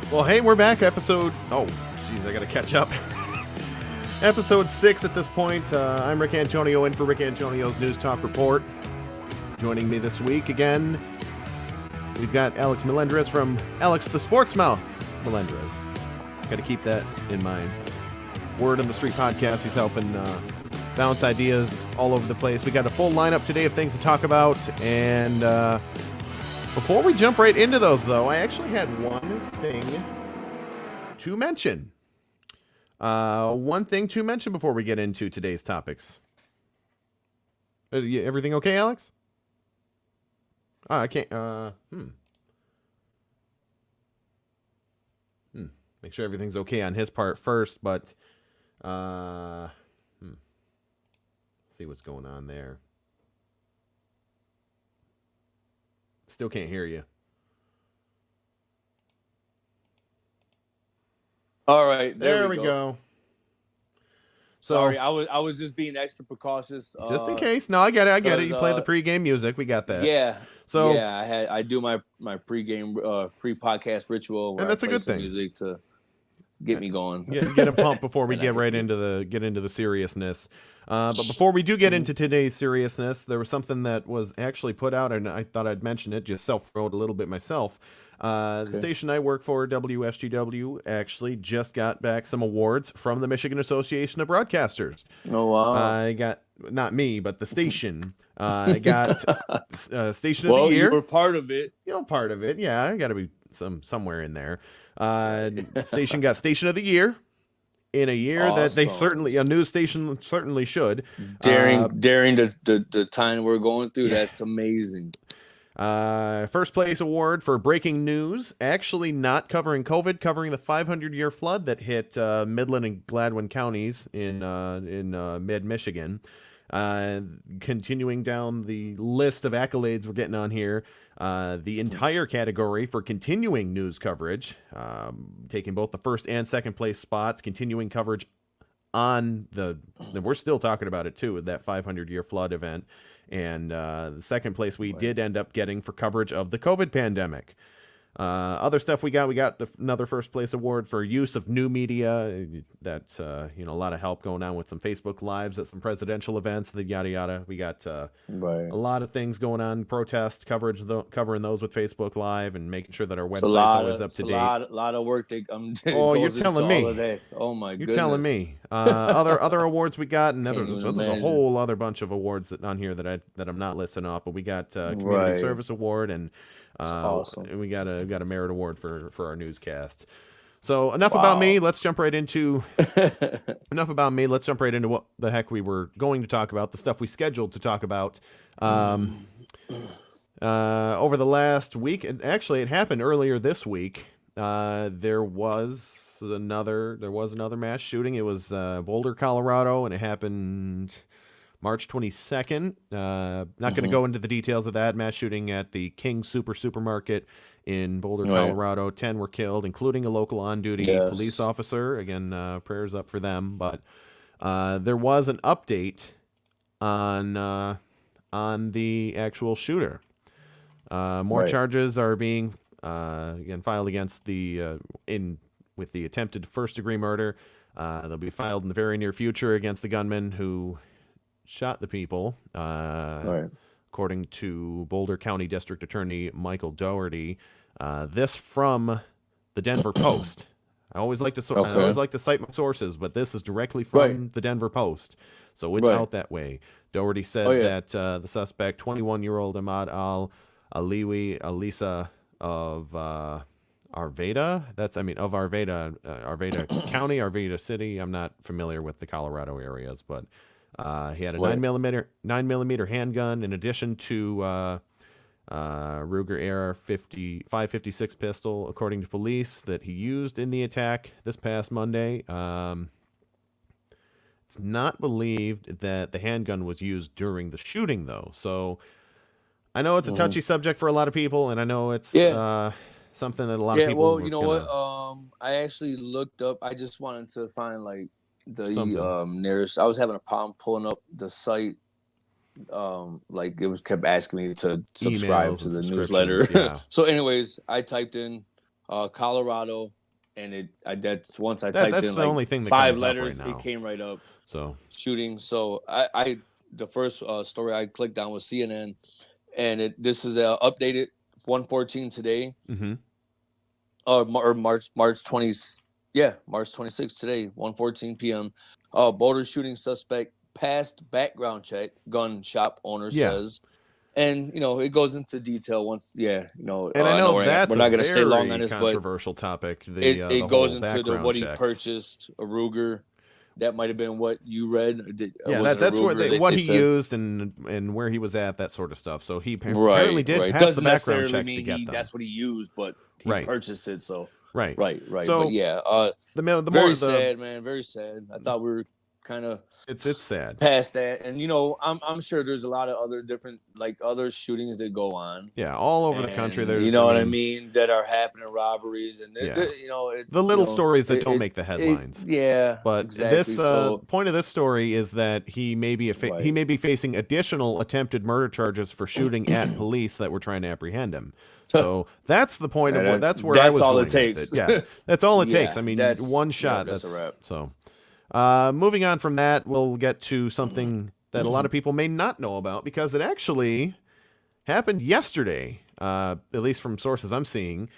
Well, hey, we're back. Episode... Oh, jeez, I gotta catch up. Episode 6 at this point. I'm Rick Antonio in for Rick Antonio's News Talk Report. Joining me this week again, we've got Alex Melendrez from Alex the Sportsmouth Melendrez. Gotta keep that in mind. Word on the Street podcast. He's helping bounce ideas all over the place. We got a full lineup today of things to talk about, and before we jump right into those, though, I actually had one thing to mention. Before we get into today's topics. Everything okay, Alex? I can't. Make sure everything's okay on his part first, but see what's going on there. Still can't hear you. All right, there we go. So, sorry, I was just being extra precautious. Just in case. No, I get it. You play the pregame music. We got that. Yeah. So yeah, I do my pregame pre-podcast ritual where and that's I play a good some thing. Music to get me going. Get a pump before we get right into the seriousness. But before we do get into today's seriousness, there was something that was actually put out, and I thought I'd mention it. Just self-promote a little bit myself. The station I work for, WSGW, actually just got back some awards from the Michigan Association of Broadcasters. Oh, wow. I got, not me, but the station. I got Station of the Year. You were part of it. Part of it. Yeah, I got to be somewhere in there. Station got Station of the Year in a year that they a news station certainly should. During the time we're going through, that's amazing. First place award for breaking news, actually not covering COVID, covering the 500-year flood that hit Midland and Gladwin counties in mid-Michigan. Continuing down the list of accolades we're getting on here, the entire category for continuing news coverage, taking both the first and second place spots, continuing coverage on we're still talking about it too, with that 500-year flood event. And the second place we did end up getting for coverage of the COVID pandemic. Other stuff we got another first place award for use of new media. That's a lot of help going on with some Facebook Lives at some presidential events, the yada yada. We got a lot of things going on, protest coverage, covering those with Facebook Live and making sure that our website's always up to date. A lot of work that you're telling me. All of that. Oh my goodness. You're telling me. Other awards we got, and there's a whole other bunch of awards on here that I'm not listing off, but we got Community Service Award and. Awesome. And we got a merit award for our newscast. So enough about me. Let's jump right into what the heck we were going to talk about, the stuff we scheduled to talk about over the last week. And actually, it happened earlier this week. There was another mass shooting. It was Boulder, Colorado, and it happened March 22nd. Not going to go into the details of that mass shooting at the King Supermarket in Boulder, Colorado. 10 were killed, including a local on-duty police officer. Again, prayers up for them. But there was an update on the actual shooter. More charges are being filed against with the attempted first-degree murder. They'll be filed in the very near future against the gunman who shot the people, according to Boulder County District Attorney Michael Dougherty. This from the Denver Post. I always like to cite my sources, but this is directly from the Denver Post, so it's out that way. Dougherty said that the suspect, 21-year-old Ahmad Al-Aliwi Alisa of Arvada. Arvada County, Arvada City. I'm not familiar with the Colorado areas, but he had a 9mm handgun in addition to Ruger AR-556 pistol, according to police, that he used in the attack this past Monday. It's not believed that the handgun was used during the shooting, though. So I know it's a touchy subject for a lot of people, and I know it's something that a lot of people. Well, you know what? I actually looked up. I just wanted to find like the nearest. I was having a problem pulling up the site. Like it was kept asking me to subscribe to the newsletter. Yeah. So, anyways, I typed in Colorado, and that's once I That's typed in the like only thing that 5 comes up right letters, now. it came right up. So shooting. So I the first story I clicked on was CNN, and this is updated 1:14 today. Mm-hmm. Or March 20. Yeah, March 26th today, 1:14 p.m. Boulder shooting suspect passed background check, gun shop owner says. And it goes into detail once. And I know we're that's not a going to stay long on very this, but controversial topic. it The goes whole into background what he checks. purchased, a Ruger. That might have been what you read. That's what he used and where he was at, that sort of stuff. So he apparently did pass the background checks to get them. That's what he used, but he purchased it. So right. So, but yeah, very sad, man. Very sad. I thought we were kind of it's sad past that, and I'm sure there's a lot of other different other shootings that go on. Yeah, all over the country. There's what I mean, that are happening, robberies, and it's the little stories that don't make the headlines. But exactly. This point of this story is that he may be he may be facing additional attempted murder charges for shooting at police that were trying to apprehend him. So that's the point of that's where I was all going it takes. With it. Yeah, that's all it takes. I mean, one shot. That's a wrap. So, moving on from that, we'll get to something that a lot of people may not know about because it actually happened yesterday, at least from sources I'm seeing.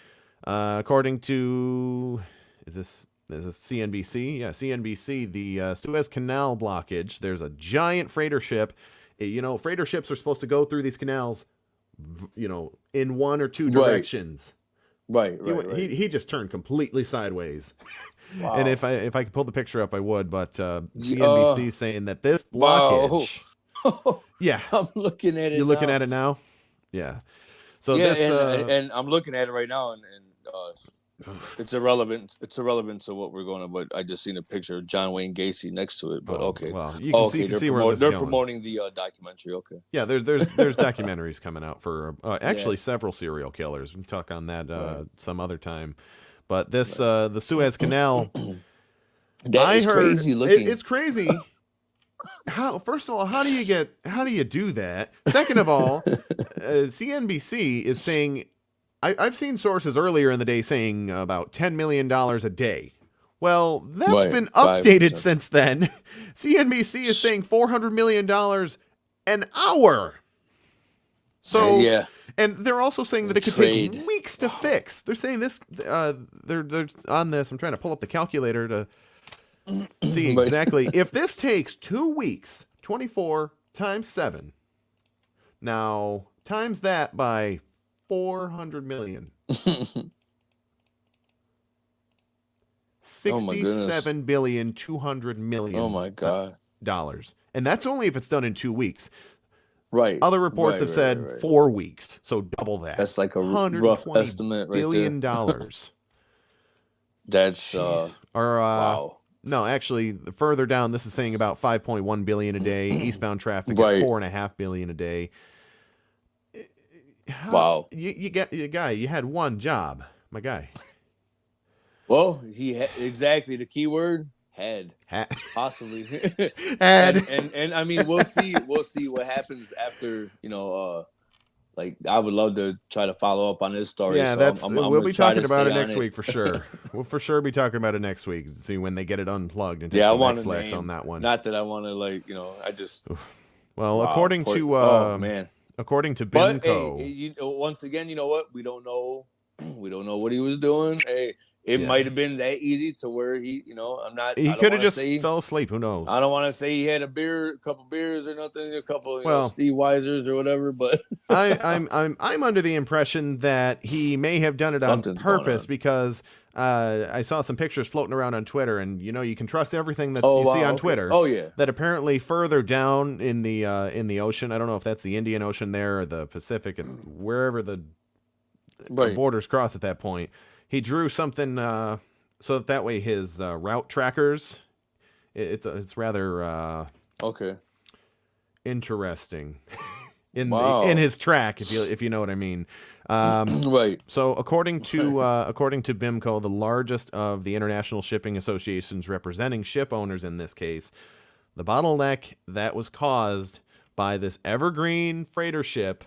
According to, is this CNBC? Yeah, CNBC. The Suez Canal blockage. There's a giant freighter ship. Freighter ships are supposed to go through these canals, in one or two directions. Right. He just turned completely sideways. Wow. And if I could pull the picture up, I would. But CNBC saying that this blockage. Wow. Yeah, I'm looking at it. You're looking at it now. Yeah. So and I'm looking at it right now, and it's irrelevant. It's irrelevant to what we're going to. But I just seen a picture of John Wayne Gacy next to it. But okay, well, you can see where they're promoting the documentary. Okay. Yeah, there's documentaries coming out for actually several serial killers. We can talk on that some other time. But this the Suez Canal. Crazy looking. It's crazy. First of all, how do you do that? Second of all, CNBC is saying, I've seen sources earlier in the day saying about $10 million a day. Well, that's been updated 5%. Since then. CNBC is saying $400 million an hour. So and they're also saying that it could take weeks to fix. They're saying this. They're on this. I'm trying to pull up the calculator to see exactly. If this takes 2 weeks, 24 times 7. Now times that by 400 million. 67,200,000,000. Oh my God. Dollars. And that's only if it's done in 2 weeks. Right. Other reports have said 4 weeks, so double that. That's like a rough estimate, right there. $120 billion. That's wow. No, actually, further down, this is saying about 5.1 billion a day. Eastbound traffic at 4.5 billion a day. Wow. You had one job, my guy. Well, he had exactly the key word. Had possibly had and I mean we'll see what happens after I would love to try to follow up on this story. Yeah, so we'll be talking about it next week for sure. We'll for sure be talking about it next week. See when they get it unplugged and take some X-lax on that one. Not that I want to I just. Well, according to BIMCO, hey, once again, you know what? We don't know. We don't know what he was doing. Hey, it might have been that easy to where he could have just fell asleep. Who knows? I don't want to say he had a couple beers or nothing, a couple Steve Weisers or whatever. But I'm under the impression that he may have done it on purpose because I saw some pictures floating around on Twitter, and you can trust everything that you see on Twitter. Oh yeah. That apparently further down in the ocean, I don't know if that's the Indian Ocean there or the Pacific, wherever the borders cross at that point. He drew something so that way his route trackers. It's rather interesting in his track, if you know what I mean. Right. So according to BIMCO, the largest of the international shipping associations representing ship owners in this case, the bottleneck that was caused by this evergreen freighter ship.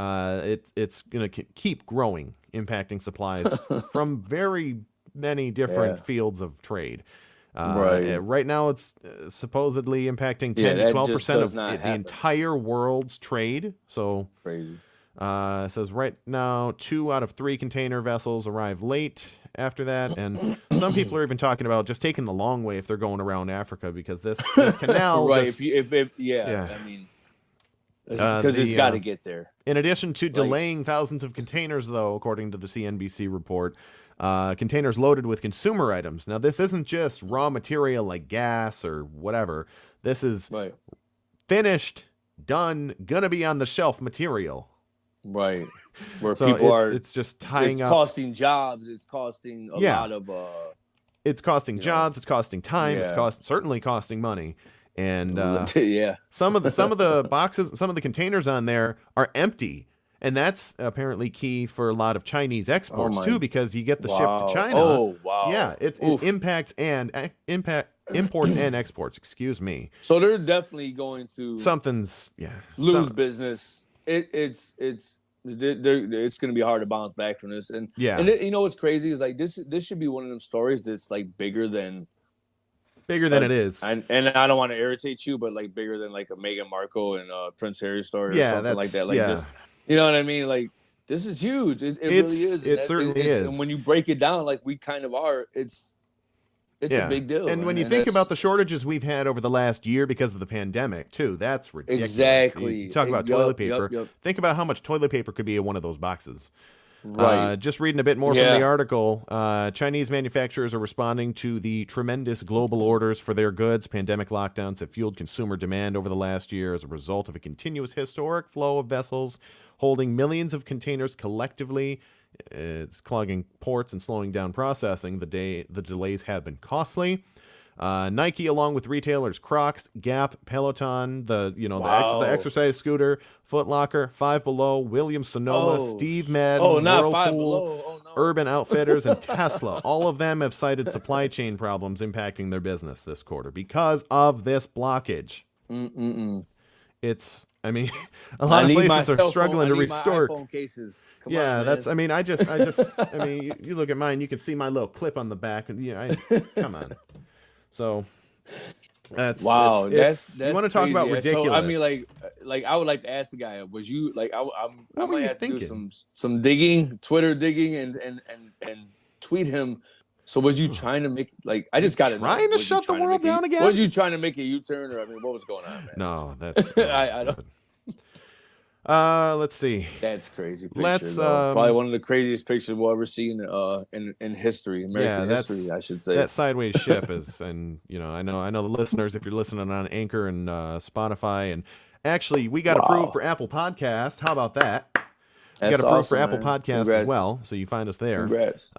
It's going to keep growing. impacting supplies from very many different fields of trade. Right now, it's supposedly impacting 10 to 12% of the entire world's trade. So crazy. It says right now 2 out of 3 container vessels arrive late after that, and some people are even talking about just taking the long way if they're going around Africa, because this canal right. Just, I mean, because it's got to get there. In addition to delaying thousands of containers, though, according to the CNBC report, containers loaded with consumer items. Now, this isn't just raw material like gas or whatever. This is finished, done, gonna be on the shelf material. Right. Where so people it's just tying up. It's costing jobs. It's costing a lot of. It's costing jobs. It's costing time. It's certainly costing money. And some of the boxes, some of the containers on there are empty. And that's apparently key for a lot of Chinese exports too, because you get the ship to China. Oh wow! Yeah, it impacts imports and exports. Excuse me. So they're definitely going to lose business. It's going to be hard to bounce back from this. And you know what's crazy is like this should be one of them stories that's like bigger than it is. And I don't want to irritate you, but like bigger than like a Meghan Markle and Prince Harry story or something like that. Like just. You know what I mean? Like, this is huge. It really is. It certainly is. And when you break it down, like we kind of are, it's a big deal. And when you think about the shortages we've had over the last year because of the pandemic, too, that's ridiculous. Exactly. You talk about toilet paper. Think about how much toilet paper could be in one of those boxes. Right. Just reading a bit more from the article, Chinese manufacturers are responding to the tremendous global orders for their goods. Pandemic lockdowns have fueled consumer demand over the last year as a result of a continuous historic flow of vessels holding millions of containers collectively. It's clogging ports and slowing down processing. The delays have been costly. Nike, along with retailers Crocs, Gap, Peloton, the exercise scooter, Foot Locker, Five Below, Williams-Sonoma, Steve Madden, Whirlpool, Urban Outfitters, and Tesla. All of them have cited supply chain problems impacting their business this quarter because of this blockage. It's, I mean, a lot of places are struggling to restore. My iPhone cases. Come on, that's, I mean, I mean, you look at mine, you can see my little clip on the back, and come on. So that's you want to talk about ridiculous. So, I mean, like I would like to ask the guy, was you like I might have to do some digging, Twitter digging, and tweet him. So was you trying to make I just got trying to shut the world down again? Was you trying to make a U-turn, or I mean, what was going on, man? No, that's I don't. Let's see. That's crazy picture. Probably one of the craziest pictures we'll ever see in history, American history, I should say. That sideways ship is, and I know the listeners, if you're listening on Anchor and Spotify, and actually we got approved for Apple Podcasts. How about that? We got approved for Apple Podcasts as well, so you find us there. Congrats.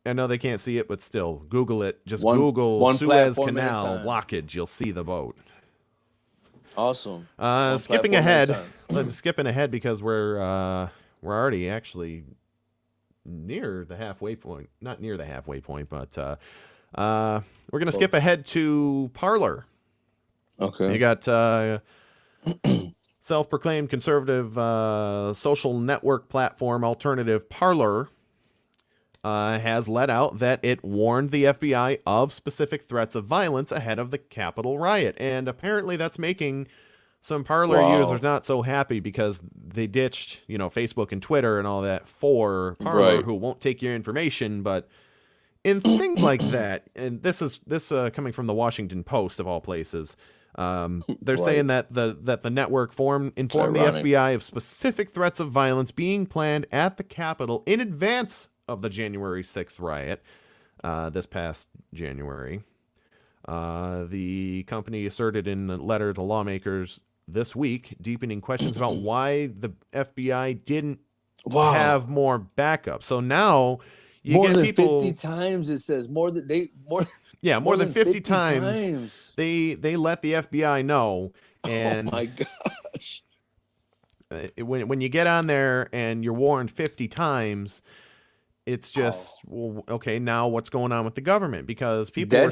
I know they can't see it, but still, Google it. Just Google Suez Canal blockage. You'll see the boat. Awesome. Skipping ahead. Skipping ahead because we're already actually near the halfway point. Not near the halfway point, but we're gonna skip ahead to Parler. Okay. You got self-proclaimed conservative social network platform alternative Parler. Has let out that it warned the FBI of specific threats of violence ahead of the Capitol riot. And apparently that's making some Parler users not so happy because they ditched, Facebook and Twitter and all that for Parler, who won't take your information. But in things like that, and this coming from the Washington Post of all places, they're saying that the network informed the FBI of specific threats of violence being planned at the Capitol in advance of the January 6th riot this past January. The company asserted in a letter to lawmakers this week, deepening questions about why the FBI didn't have more backup. So now you get people... More than 50 times it says. More than 50 times. They let the FBI know. And oh my gosh. When you get on there and you're warned 50 times... It's just okay. Now, what's going on with the government? Because people were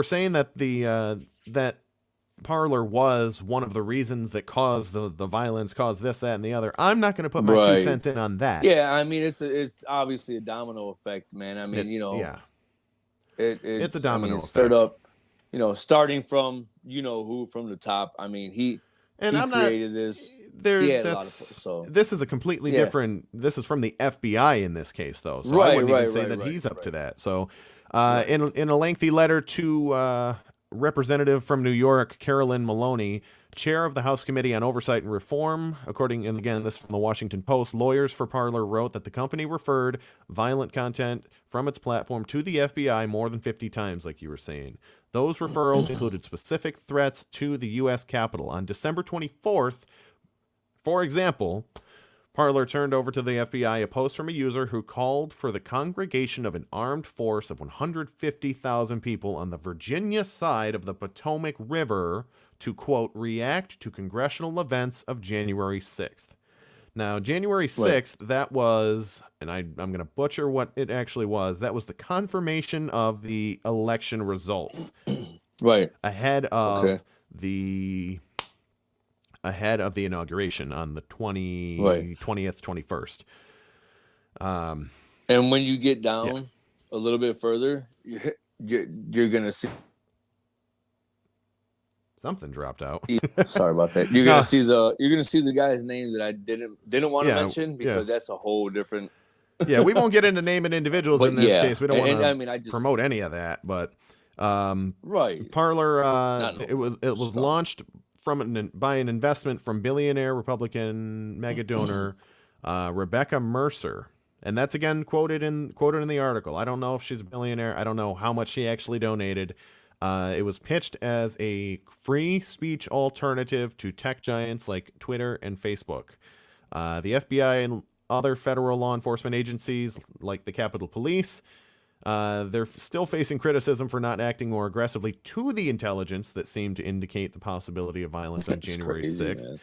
saying that Parler was one of the reasons that caused the violence, caused this, that, and the other. I'm not going to put my 2 cents in on that. Yeah, I mean, it's obviously a domino effect, man. I mean, it's a domino effect. It stirred up, starting from who from the top. I mean, he created this. He had a lot of this is a completely different. This is from the FBI in this case, though. So I wouldn't even say that he's up to that. So, in a lengthy letter to Representative from New York, Carolyn Maloney, chair of the House Committee on Oversight and Reform, and again, this from the Washington Post, lawyers for Parler wrote that the company referred violent content from its platform to the FBI more than 50 times, like you were saying. Those referrals included specific threats to the U.S. Capitol. On December 24th, for example, Parler turned over to the FBI a post from a user who called for the congregation of an armed force of 150,000 people on the Virginia side of the Potomac River to, quote, react to congressional events of January 6th. Now, January 6th, that was, and I'm going to butcher what it actually was, that was the confirmation of the election results. Right. Ahead of the inauguration on the 20th, 21st. And when you get down a little bit further, you're going to see something dropped out. Sorry about that. You're gonna see the guy's name that I didn't want to mention because that's a whole different. We won't get into naming individuals in this case. We don't want to promote any of that. But Parler, it was launched by an investment from billionaire Republican mega donor Rebecca Mercer. And that's again quoted in the article. I don't know if she's a billionaire. I don't know how much she actually donated. It was pitched as a free speech alternative to tech giants like Twitter and Facebook. The FBI and other federal law enforcement agencies like the Capitol Police, they're still facing criticism for not acting more aggressively to the intelligence that seemed to indicate the possibility of violence on January 6th. Man.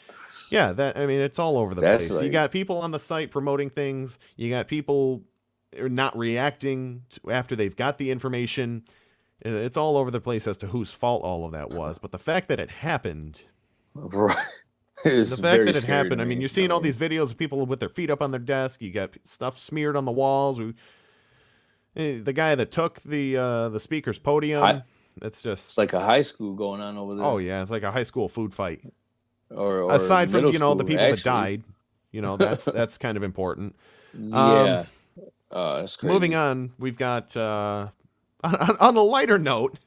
Yeah, it's all over the place. You got people on the site promoting things. You got people not reacting after they've got the information. It's all over the place as to whose fault all of that was. But the fact that it happened... Right. I mean, you're seeing all these videos of people with their feet up on their desk. You got stuff smeared on the walls. The guy that took the speaker's podium, it's like a high school going on over there. Oh, yeah. It's like a high school food fight. Or aside from, school, the people that died. That's kind of important. Yeah. That's crazy. Moving on, we've got... on a lighter note,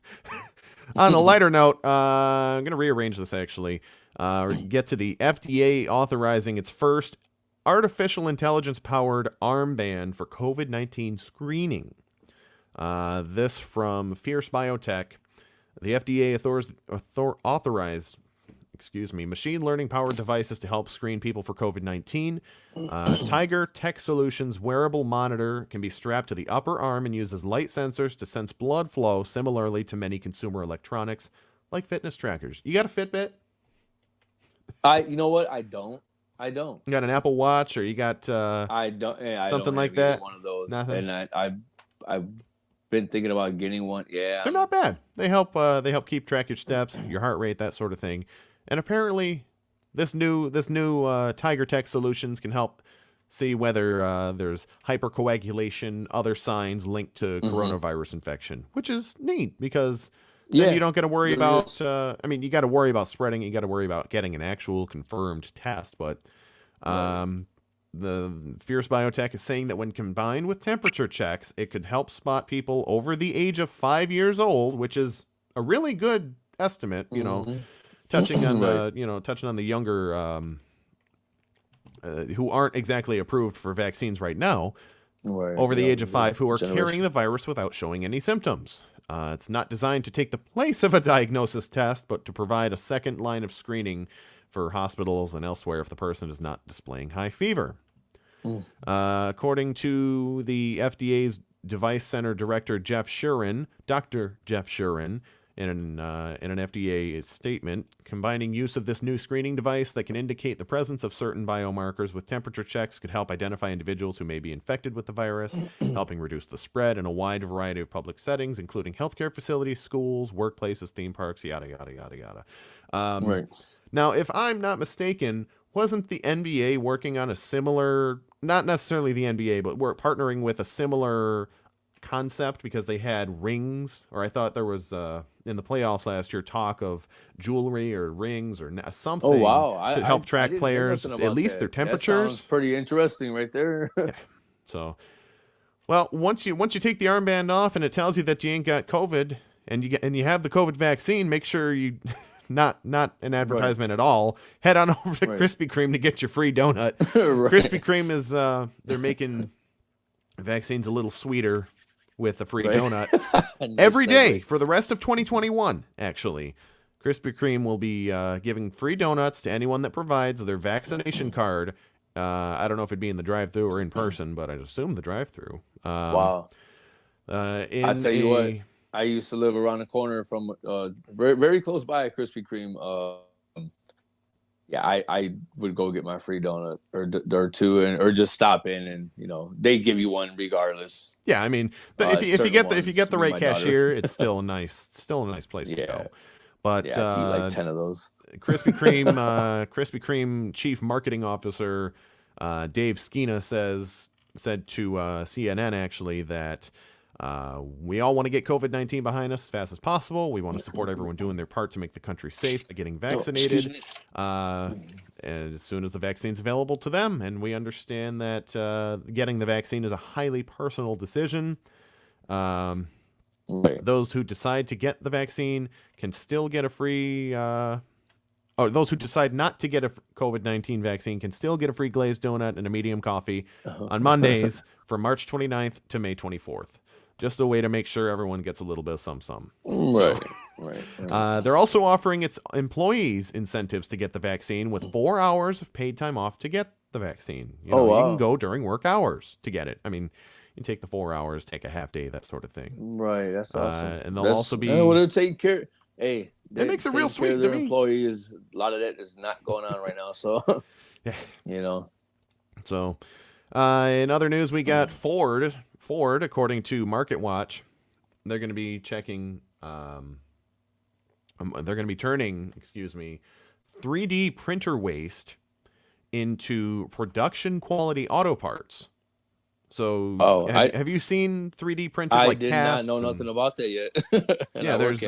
I'm going to rearrange this actually. Get to the FDA authorizing its first artificial intelligence-powered armband for COVID-19 screening. This from Fierce Biotech. The FDA authorized machine learning-powered devices to help screen people for COVID-19. Tiger Tech Solutions wearable monitor can be strapped to the upper arm and uses light sensors to sense blood flow, similarly to many consumer electronics like fitness trackers. You got a Fitbit? You know what? I don't. You got an Apple Watch, or you got I don't. Yeah, something I don't like that. One of those. Nothing. And I've been thinking about getting one. Yeah, they're not bad. They help keep track of your steps, your heart rate, that sort of thing. And apparently, this new Tiger Tech Solutions can help see whether there's hypercoagulation, other signs linked to coronavirus infection, which is neat because then you don't got to worry about. You got to worry about spreading. You got to worry about getting an actual confirmed test. But the Fierce Biotech is saying that when combined with temperature checks, it could help spot people over the age of 5 years old, which is a really good estimate. Touching on the younger who aren't exactly approved for vaccines right now, over the age of 5, who are carrying the virus without showing any symptoms. It's not designed to take the place of a diagnosis test, but to provide a second line of screening for hospitals and elsewhere if the person is not displaying high fever. According to the FDA's Device Center Director Dr. Jeff Shurin, in an FDA statement, combining use of this new screening device that can indicate the presence of certain biomarkers with temperature checks could help identify individuals who may be infected with the virus, helping reduce the spread in a wide variety of public settings, including healthcare facilities, schools, workplaces, theme parks, yada, yada, yada, yada. Right. Now, if I'm not mistaken, wasn't the NBA working on a similar, not necessarily the NBA, but we're partnering with a similar concept because they had rings, or I thought there was in the playoffs last year talk of jewelry or rings or Oh something wow, to help I track didn't hear players, nothing at about least their that. That sounds temperatures. pretty interesting right there. Yeah. So, well, once you take the armband off and it tells you that you ain't got COVID and you have the COVID vaccine, make sure you not an Right. advertisement at all. Head on over to Right. Krispy Kreme to get your free donut. Right. Krispy Kreme is they're making vaccines a little sweeter with a free Right. donut Nice every day segue. for the rest of 2021. Actually, Krispy Kreme will be giving free donuts to anyone that provides their vaccination card. I don't know if it'd be in the drive-through or in person, but I'd assume the drive-through. Wow. I In tell you what, a I used to live around the corner from very very close by a Krispy Kreme. Yeah, I would go get my free donut or two, or just stop in, and they give you one regardless. yeah, I mean, if you Certain get ones, the me and right my daughter. cashier, it's still a nice place to Yeah, go. But yeah, I could eat like 10 of those. Krispy Kreme Chief Marketing Officer Dave Skina said to CNN actually that we all want to get COVID-19 behind us as fast as possible. We want to support everyone doing their part to make the country safe by getting Excuse vaccinated. me. And as soon as the vaccine's available to them, and we understand that getting the vaccine is a highly personal decision. Right. Those who decide to get the vaccine can still get a free. Those who decide not to get a COVID-19 vaccine can still get a free glazed donut and a medium coffee on Mondays from March 29th to May 24th. Just a way to make sure everyone gets a little bit of some. Right. Right. They're also offering its employees incentives to get the vaccine with 4 hours of paid time off to get the vaccine. You Oh, can wow. go during work hours to get it. I mean, you take the 4 hours, take a half day, that sort of thing. Right. That's awesome. And they'll also be. Well, they're taking care. Hey, It makes it real taking care sweet of to their me. employees. A lot of that is not going on right now. So, Yeah. So, in other news, we got Ford. Ford, according to Market Watch, they're going to be checking. They're going to be turning, 3D printer waste into production quality auto parts. So, have you seen 3D printed I like did casts? not know nothing about that yet. Yeah, there's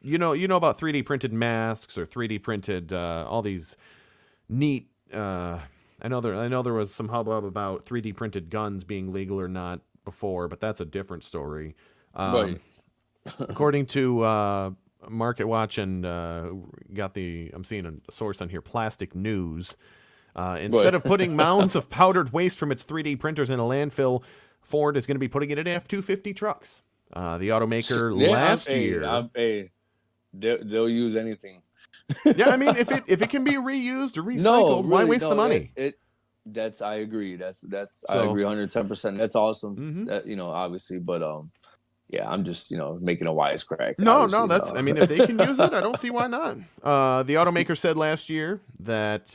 you know about 3D printed masks or 3D printed all these neat. I know there was some hubbub about 3D printed guns being legal or not before, but that's a different story. Right. According to Market Watch and I'm seeing a source on here, Plastic News. Instead of putting mounds of powdered waste from its 3D printers in a landfill, Ford is going to be putting it in F-250 trucks. The automaker last year. They'll use anything. Yeah, I mean, if it can be reused or recycled, why waste the money? I agree. I agree 110%. That's awesome. Mm-hmm. That, obviously, but yeah, I'm just making a wisecrack. No, that's. I mean, if they can use it, I don't see why not. The automaker said last year that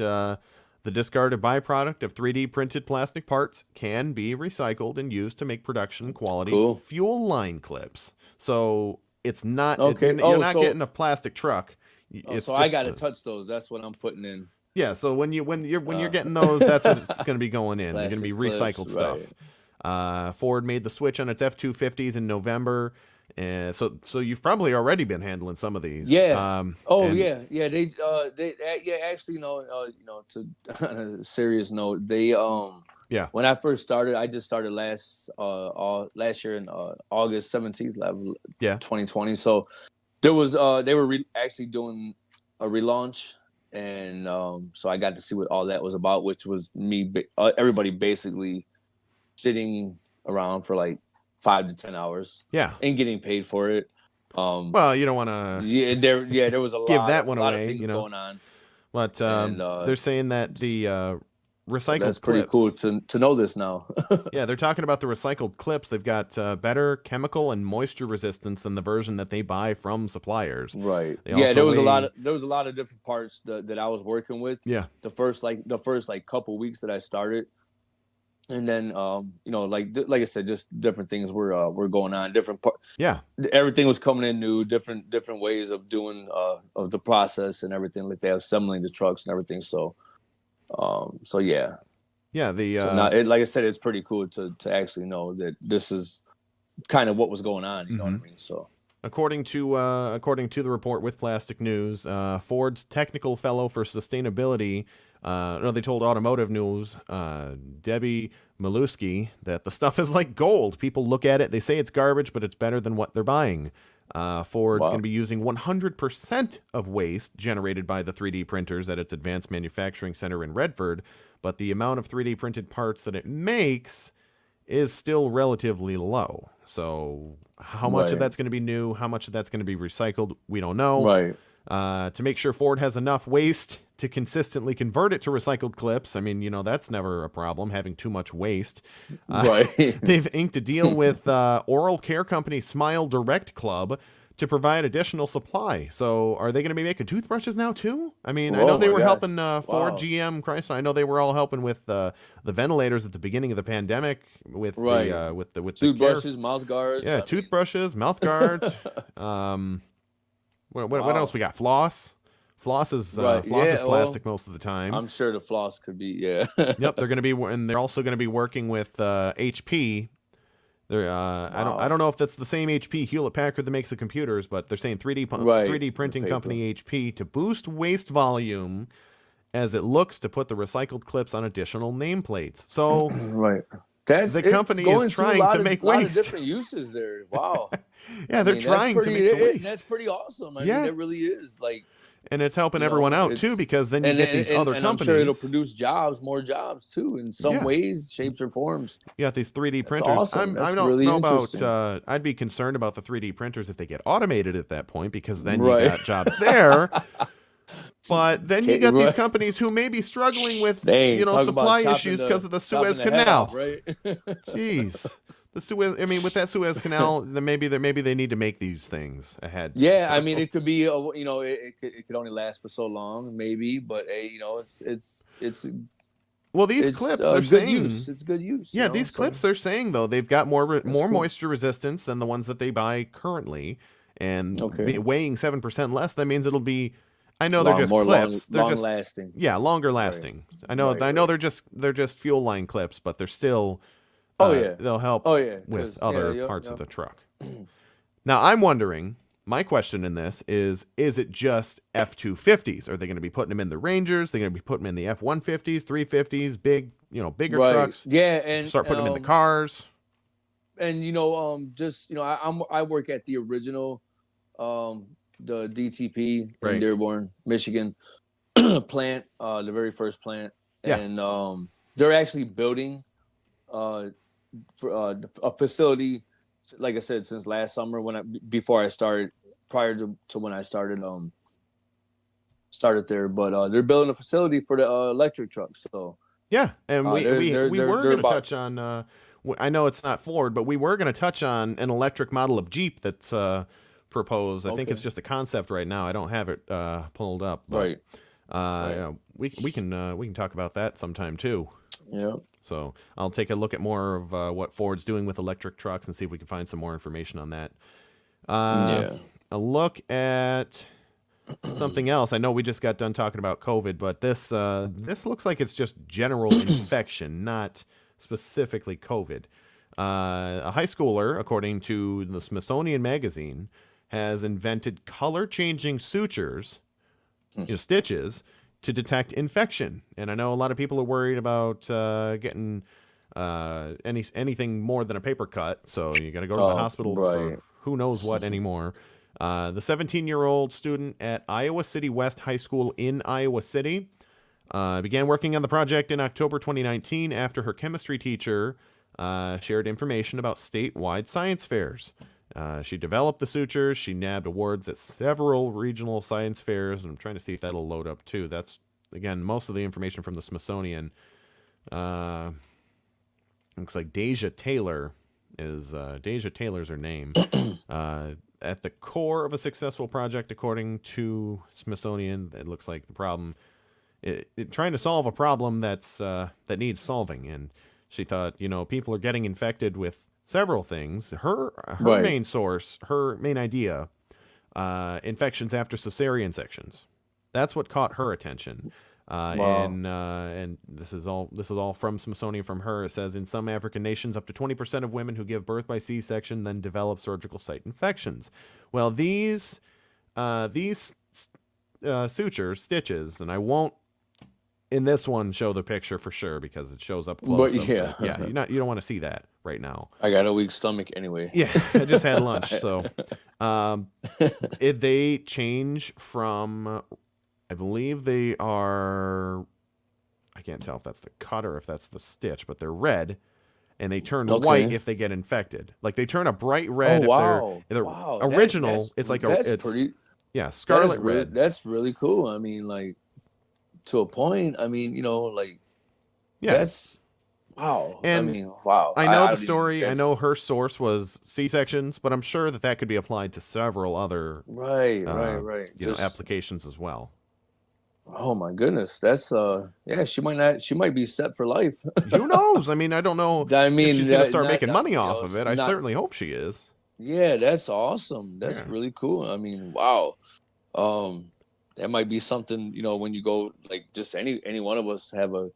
the discarded byproduct of 3D printed plastic parts can be recycled and used to make production quality fuel line clips. So it's not. Okay. You're not getting a plastic truck. So I got to touch those. That's what I'm putting in. Yeah. So when you're getting those, that's what it's going to be going in. They're going to be recycled stuff. Right. Ford made the switch on its F-250s in November. So you've probably already been handling some of these. Yeah. Yeah. They actually, to on a serious note, they when I first started, I just started last year in August 17th, 2020. So there was they were actually doing a relaunch, and so I got to see what all that was about, which was everybody basically sitting around for like 5 to 10 hours, and getting paid for it. Well, you don't want to. Yeah, there was a give lot, that one lot away, of things going on. But they're saying that the recycled that's pretty clips, cool to know this now. Yeah, they're talking about the recycled clips. They've got better chemical and moisture resistance than the version that they buy from suppliers. Right. There was a lot of different parts that I was working with. Yeah. The first couple weeks that I started, And then like I said, just different things were going on, Yeah. everything was coming in new, different ways of doing of the process and everything. Like they have assembling the trucks and everything. So yeah. Yeah. So now, like I said, it's pretty cool to actually know that this is kind of what was going on. You know what I mean? So According to the report with Plastic News, Ford's technical fellow for sustainability, they told Automotive News, Debbie Malusky, that the stuff is like gold. People look at it, they say it's garbage, but it's better than what they're buying. Ford's going to be using 100% of waste generated by the 3D printers at its advanced manufacturing center in Redford, but the amount of 3D printed parts that it makes is still relatively low. So how much of that's going to be new, how much of that's going to be recycled, we don't know. Right. To make sure Ford has enough waste to consistently convert it to recycled clips, I mean, that's never a problem, having too much waste. Right. They've inked a deal with oral care company Smile Direct Club to provide additional supply. So are they going to be making toothbrushes now too? I mean, I know they were helping Ford, GM, Chrysler. I know they were all helping with the ventilaters at the beginning of the pandemic with with the toothbrushes, mouth guards. Yeah, toothbrushes, mouth guards. What else we got? Floss. Floss is plastic most of the time. I'm sure the floss could be Yep, they're going to be, and they're also going to be working with HP. I don't know if that's the same HP Hewlett Packard that makes the computers, but they're saying 3D printing company HP to boost waste volume as it looks to put the recycled clips on additional nameplates. So right. The company is trying to make waste. A lot of different uses there. Wow. Yeah, they're trying to make the waste. That's pretty awesome. I mean, it really is. And it's helping everyone out too, because then you get these other companies. I'm sure it'll produce more jobs too, in some ways, shapes, or forms. You got these 3D printers. Awesome. I don't know about. I'd be concerned about the 3D printers if they get automated at that point, because then you got jobs there. But then you got these companies who may be struggling with supply issues because of the Suez Canal. Right? Jeez. The Suez. I mean, with that Suez Canal, then maybe they need to make these things ahead. Yeah, I mean, it could be. It could only last for so long, maybe. But hey, it's. Well, these clips they're saying it's good use. Yeah, these clips they're saying though they've got more moisture resistance than the ones that they buy currently, and weighing 7% less. That means it'll be. I know they're just clips. They're long lasting. Yeah, longer lasting. Right. I know they're just fuel line clips, but they're still. They'll help with other parts of the truck. Now, I'm wondering, my question in this is it just F-250s? Are they going to be putting them in the Rangers? They're going to be putting them in the F-150s, 350s, bigger trucks? Yeah, and start putting them in the cars. And, I work at the original, the DTP in Dearborn, Michigan plant, the very first plant. Yeah. And they're actually building for a facility, like I said, since last summer prior to when I started there, but they're building a facility for the electric trucks. So yeah, and we were going to touch on. I know it's not Ford, but we were going to touch on an electric model of Jeep that's proposed. I think it's just a concept right now. I don't have it pulled up. But, we can talk about that sometime too. Yeah. So I'll take a look at more of what Ford's doing with electric trucks and see if we can find some more information on that. A look at something else. I know we just got done talking about COVID, but this looks like it's just general infection, not specifically COVID. A high schooler, according to the Smithsonian Magazine, has invented color-changing sutures, stitches, to detect infection. And I know a lot of people are worried about getting anything more than a paper cut, so you got to go to the hospital for who knows what anymore. The 17-year-old student at Iowa City West High School in Iowa City began working on the project in October 2019 after her chemistry teacher shared information about statewide science fairs. She developed the sutures. She nabbed awards at several regional science fairs. And I'm trying to see if that'll load up too. That's, again, most of the information from the Smithsonian. Looks like Deja Taylor Taylor's her name. At the core of a successful project, according to Smithsonian, it looks like the problem, trying to solve a problem that needs solving. And She thought, people are getting infected with several things. Her Right. main source, her main idea, infections after cesarean sections. That's what caught her attention. Wow. And this is all from Smithsonian from her. It says in some African nations, up to 20% of women who give birth by C-section then develop surgical site infections. Well, these sutures, stitches, and I won't in this one show the picture for sure because it shows up close. But yeah, you don't want to see that right now. I got a weak stomach anyway. Yeah, I just had lunch, so they change from, I believe they are, I can't tell if that's the cut or if that's the stitch, but they're red, and they turn white if they get infected. Like they turn a bright red. Oh, if they're wow. original. It's like that's pretty. Yeah, scarlet red. That's really cool. I mean, like to a point. I mean, that's wow. And I mean, wow. I know the story. I know her source was C-sections, but I'm sure that could be applied to several other right. applications as well. Oh my goodness, that's she might be set for life. Who knows? I mean, I don't know. I mean, if she's gonna start making money off of it. I certainly hope she is. Yeah, that's awesome. That's really cool. I mean, wow. That might be something, when you go, like, just any one of us have a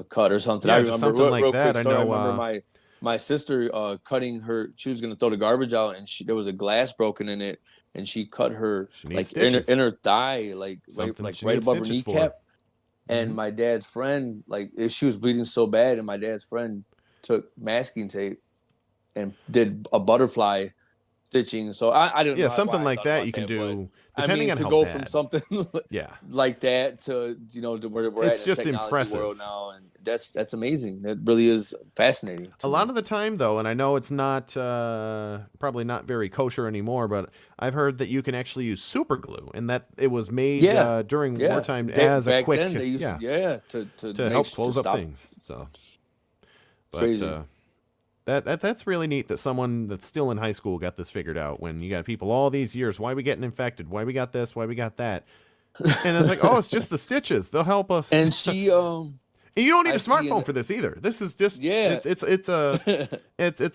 cut or something. Yeah, I remember something like that. I remember my sister cutting her. She was gonna throw the garbage out, and there was a glass broken in it, and she cut her like in her thigh, like right above her kneecap. And my dad's friend, like, she was bleeding so bad, and my dad's friend took masking tape and did a butterfly stitching. So I don't know. Yeah, something like that you can do. Depending on to how go bad. from something like that to to where we're it's at just in the technology impressive world now, and that's amazing. It really is fascinating. A lot of the time, though, and I know it's not probably not very kosher anymore, but I've heard that you can actually use super glue, and that it was made during wartime as a quick then they used to help close up things. So, but, crazy. That's really neat that someone that's still in high school got this figured out. When you got people all these years, why are we getting infected? Why we got this? Why we got that? And it's like, oh, it's just the stitches. They'll help us. And she and you don't need a smartphone for this either. This is just it's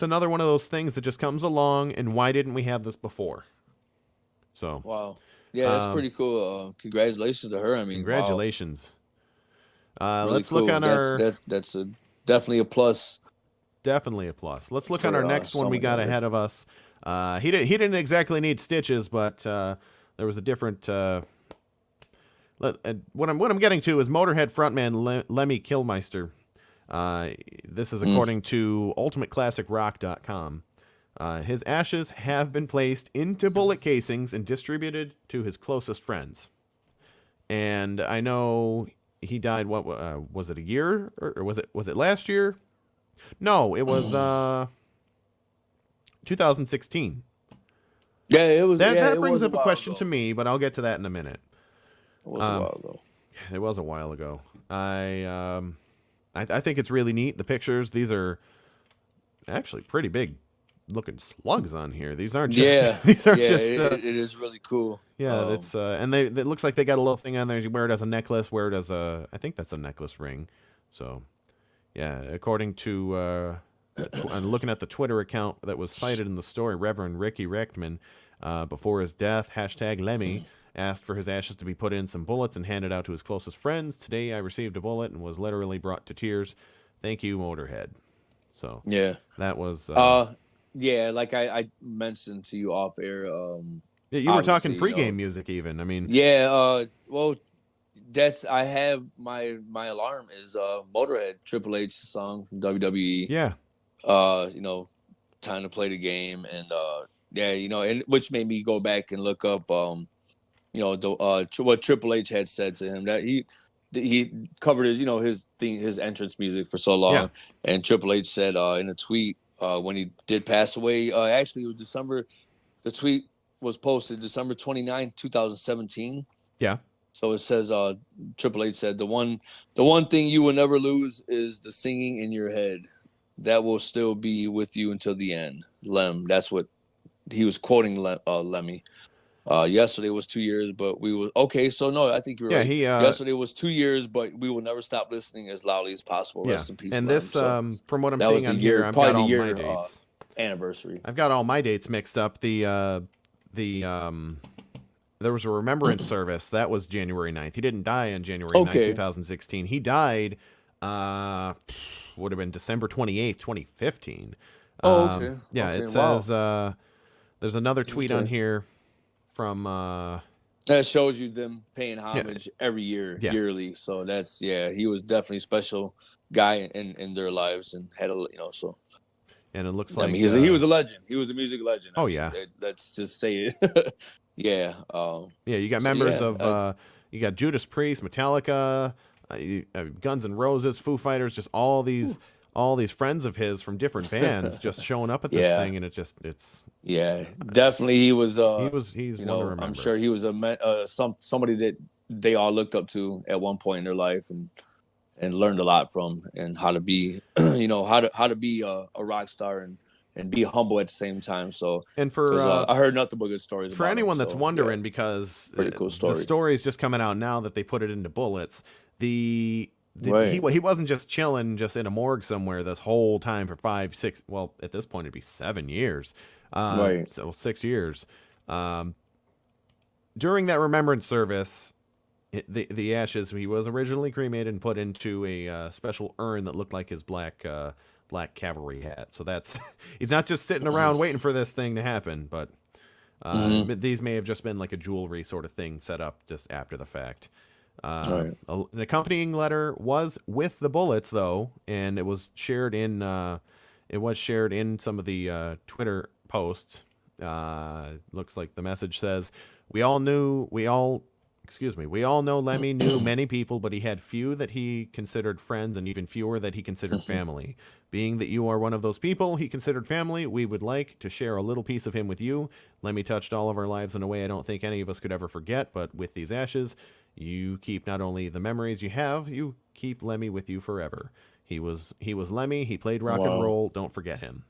another one of those things that just comes along. And why didn't we have this before? So wow, yeah, that's pretty cool. Congratulations to her. I mean, congratulations. Wow. Really Let's cool. look on that's definitely a plus. Definitely a plus. Let's look on our next one we got ahead of us. He didn't exactly need stitches, but there was a different. What I'm getting to is Motorhead frontman Lemmy Kilmister. This is according to UltimateClassicRock.com. His ashes have been placed into bullet casings and distributed to his closest friends. And I know he died. What was it? A year or was it last year? No, it was 2016. Yeah, it was. That brings up a question to me, but I'll get to that in a minute. It was a while ago. It was a while ago. I think it's really neat. The pictures. These are actually pretty big looking slugs on here. These aren't just. These aren't just. It is really cool. Yeah, it's and it looks like they got a little thing on there. You wear it as a necklace. Wear it as I think that's a necklace ring. So. Yeah, according to I'm looking at the Twitter account that was cited in the story, Reverend Ricky Rechtman, before his death, #Lemmy, asked for his ashes to be put in some bullets and handed out to his closest friends. Today I received a bullet and was literally brought to tears. Thank you, Motorhead. So that was like I mentioned to you off air. You were talking pregame music, even. I mean, well. I have my alarm is Motorhead, Triple H song from WWE. Yeah. Time to play the game, and and which made me go back and look up what Triple H had said to him, that he covered his entrance music for so long, and Triple H said in a tweet when he did pass away, actually it was December. The tweet was posted December 29th, 2017. Yeah. So it says, Triple H said, the one thing you will never lose is the singing in your head. That will still be with you until the end. Lem, that's what he was quoting Lemmy. Yesterday was 2 years, but we were okay. So no, I think you're right. Yesterday was 2 years, but we will never stop listening as loudly as possible. Yeah. Rest in peace. And Lem. this, So from what I'm that seeing was the on year, here, I've probably got the all year my dates. Anniversary. I've got all my dates mixed up. There was a remembrance service that was January 9th. He didn't die on January 9th, 2016. He died, would have been December 28th, 2015. Oh, okay. Yeah, okay. it says there's another tweet on here from that shows you them paying homage every year, yearly. So that's he was definitely a special guy in their lives and had a so. And it looks like I mean, he was a legend. He was a music legend. Oh yeah. Let's just say it. Yeah. You got members of you got Judas Priest, Metallica, Guns N' Roses, Foo Fighters, just all these friends of his from different bands just showing up at this thing, and it's definitely he's one to remember. I'm sure he was somebody that they all looked up to at one point in their life and learned a lot from, and how to be how to be a rock star and be humble at the same time. So, and for I heard nothing but good stories for about anyone him, that's wondering, because pretty cool story. The story is just coming out now that they put it into bullets. He wasn't just chilling just in a morgue somewhere this whole time for 5, 6, well, at this point it'd be 7 years. So 6 years. During that remembrance service, the ashes, he was originally cremated and put into a special urn that looked like his black cavalry hat. So that's he's not just sitting around waiting for this thing to happen, but these may have just been like a jewelry sort of thing set up just after the fact. An accompanying letter was with the bullets, though, and it was shared in some of the Twitter posts. Looks like the message says, we all know Lemmy knew many people, but he had few that he considered friends and even fewer that he considered family. Being that you are one of those people he considered family, we would like to share a little piece of him with you. Lemmy touched all of our lives in a way I don't think any of us could ever forget, but with these ashes, you keep not only the memories you have, you keep Lemmy with you forever. He was Lemmy. He played rock and roll. Don't forget him.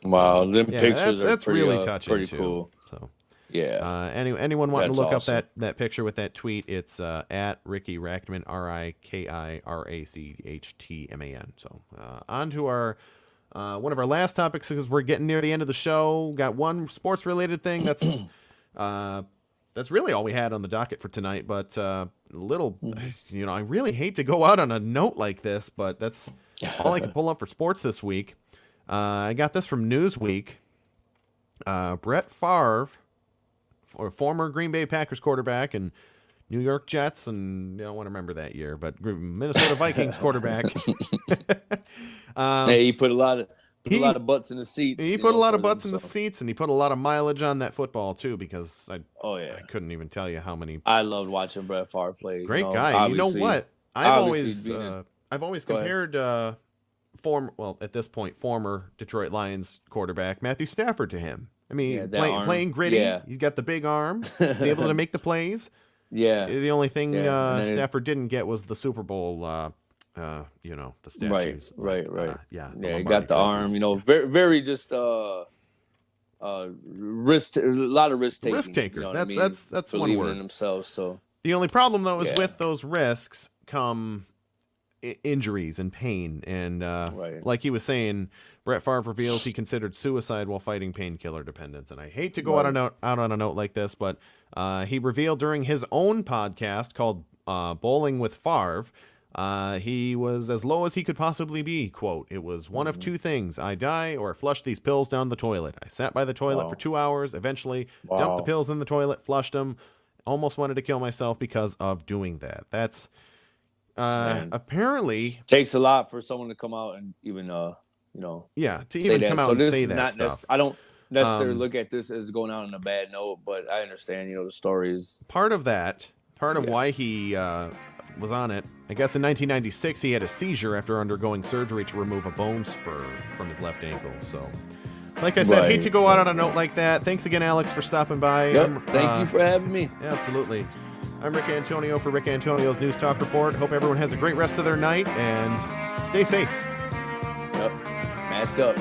Wow, them pictures that's pretty, really touching. Pretty too. cool. So yeah. Anyone wanting to look awesome. up that picture with that tweet? It's at Ricky Rachtman, RIKIRACHTMAN. So on to our one of our last topics, because we're getting near the end of the show. Got one sports related thing that's really all we had on the docket for tonight. But I really hate to go out on a note like this, but that's all I can pull up for sports this week. I got this from Newsweek. Brett Favre, or former Green Bay Packers quarterback and New York Jets, and I don't want to remember that year, but Minnesota Vikings quarterback. He put a lot of butts in the seats. He put a lot of butts in the seats, and he put a lot of mileage on that football too, because I couldn't even tell you how many. I loved watching Brett Favre play. Great guy. You know what? I've always compared at this point, former Detroit Lions quarterback Matthew Stafford to him. I mean, playing gritty. Yeah. He's got the big arm. He's able to make the plays. Yeah. The only thing Stafford didn't get was the Super Bowl. The statues. Right. He got the arm. Very, very just risk. A lot of risk taking. Risk taker. That's one believing word. in themselves. So the only problem though is with those risks come injuries and pain, and like he was saying, Brett Favre reveals he considered suicide while fighting painkiller dependence. And I hate to go out on a note like this, but he revealed during his own podcast called Bowling with Favre, he was as low as he could possibly be. Quote, "It was one of two things: I die or flush these pills down the toilet. I sat by the toilet for 2 hours, eventually dumped the pills in the toilet, flushed them, almost wanted to kill myself because of doing that." That's apparently takes a lot for someone to come out and even to even come out and say that stuff. I don't necessarily look at this as going out on a bad note, but I understand the stories. Part of why he was on it, I guess in 1996 he had a seizure after undergoing surgery to remove a bone spur from his left ankle. So like I said, hate to go out on a note like that. Thanks again, Alex, for stopping by. Thank you for having me. Absolutely. I'm Rick Antonio for Rick Antonio's News Talk Report. Hope everyone has a great rest of their night, and stay safe. Yep. Mask up.